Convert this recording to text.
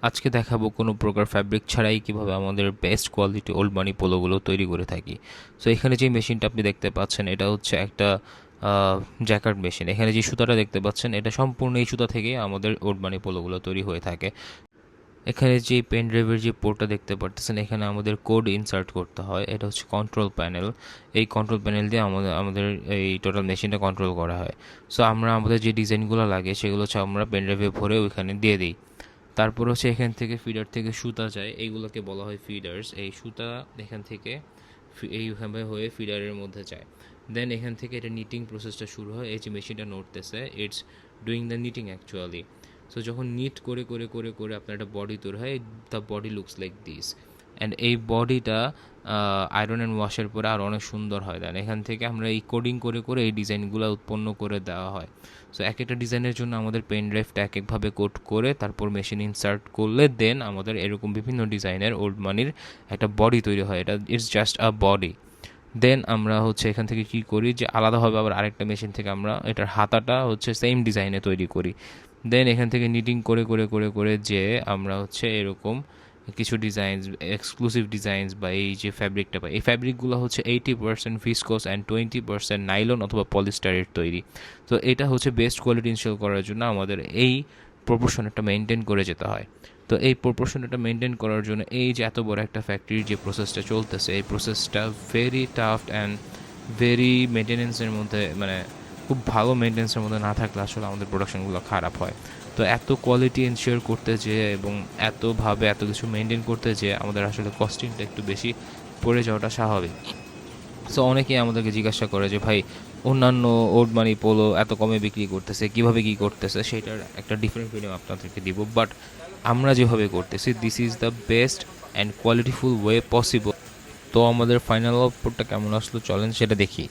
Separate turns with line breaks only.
আজকে দেখাবো কোনো প্রকার ফ্যাব্রিক ছাড়াই কিভাবে আমাদের বেস্ট কোয়ালিটি ওল্ড মানি পোলোগুলো তৈরি করে থাকি। সো এখানে যে মেশিনটা আপনি দেখতে পাচ্ছেন এটা হচ্ছে একটা জ্যাকার্ড মেশিন। এখানে যে সুতাটা দেখতে পাচ্ছেন এটা সম্পূর্ণ এই সুতা থেকে আমাদের ওল্ড মানি পোলোগুলো তৈরি হয়ে থাকে। এখানে যে পেন ড্রাইভের যে পোর্টটা দেখতে পারতেছেন এখানে আমাদের কোড ইনসার্ট করতে হয়। এটা হচ্ছে কন্ট্রোল প্যানেল। এই কন্ট্রোল প্যানেল দিয়ে আমাদের এই টোটাল মেশিনটা কন্ট্রোল করা হয়। সো আমরা আমাদের যে ডিজাইনগুলো লাগে সেগুলো হচ্ছে আমরা পেন ড্রাইভে ভরে ওইখানে দিয়ে দিই। তারপর হচ্ছে এখান থেকে ফিডার থেকে সুতা যায়, এইগুলোকে বলা হয় ফিডার্স। এই সুতা এখান থেকে এইভাবে হয়ে ফিডারের মধ্যে যায়। দেন এখান থেকে এটা নিটিং প্রসেসটা শুরু হয়। এই যে মেশিনটা নড়তেছে, it's doing the knitting actually. So যখন নিট করে করে করে করে আপনার একটা বডি তৈরি হয়, the body looks like this. And এই বডিটা আয়রন অ্যান্ড ওয়াশের পরে আরও অনেক সুন্দর হয়। দেন এখান থেকে আমরা এই কোডিং করে করে এই ডিজাইনগুলো উৎপন্ন করে দেওয়া হয়। সো এক একটা ডিজাইনের জন্য আমাদের পেন ড্রাইভটা এক একভাবে কোড করে তারপর মেশিন ইনসার্ট করলে দেন আমাদের এরকম বিভিন্ন ডিজাইনের ওল্ড মানির একটা বডি তৈরি হয়। এটা ইটস জাস্ট আ বডি। দেন আমরা হচ্ছে এখান থেকে কী করি যে আলাদাভাবে আবার আরেকটা মেশিন থেকে আমরা এটার হাতাটা হচ্ছে সেম ডিজাইনে তৈরি করি। দেন এখান থেকে নিটিং করে করে করে করে যে আমরা হচ্ছে এরকম কিছু ডিজাইনস, এক্সক্লুসিভ ডিজাইনস বা এই যে ফ্যাব্রিকটা পাই, এই ফ্যাব্রিকগুলো হচ্ছে 80% ভিসকোস অ্যান্ড 20% নাইলন অথবা পলিস্টারের তৈরি। তো এটা হচ্ছে বেস্ট কোয়ালিটি ইনশিওর করার জন্য আমাদের এই প্রপোর্শনটা মেনটেন করে যেতে হয়। তো এই প্রপোর্শনটা মেনটেন করার জন্য এই যে এত বড় একটা ফ্যাক্টরির যে প্রসেসটা চলতেছে, এই প্রসেসটা ভেরি টাফ অ্যান্ড ভেরি মেনটেনেন্সের মধ্যে, মানে খুব ভালো মেনটেন্সের মধ্যে না থাকলে আসলে আমাদের প্রোডাকশনগুলো খারাপ হয়। তো এত কোয়ালিটি এনশিওর করতে যেয়ে এবং এতভাবে এত কিছু মেনটেন করতে যেয়ে আমাদের আসলে কস্টিংটা একটু বেশি পড়ে যাওয়াটা স্বাভাবিক। সো অনেকেই আমাদেরকে জিজ্ঞাসা করে যে ভাই, অন্যান্য ওল্ড মানি পোলো এত কমে বিক্রি করতেছে, কিভাবে কী করতেছে, সেটার একটা ডিফারেন্ট ভিডিও আপনাদেরকে দিব। বাট আমরা যেভাবে করতেছি, this is the best and qualityful way possible. তো আমাদের ফাইনাল আউটপুটটা কেমন আসলো চলেন সেটা দেখি।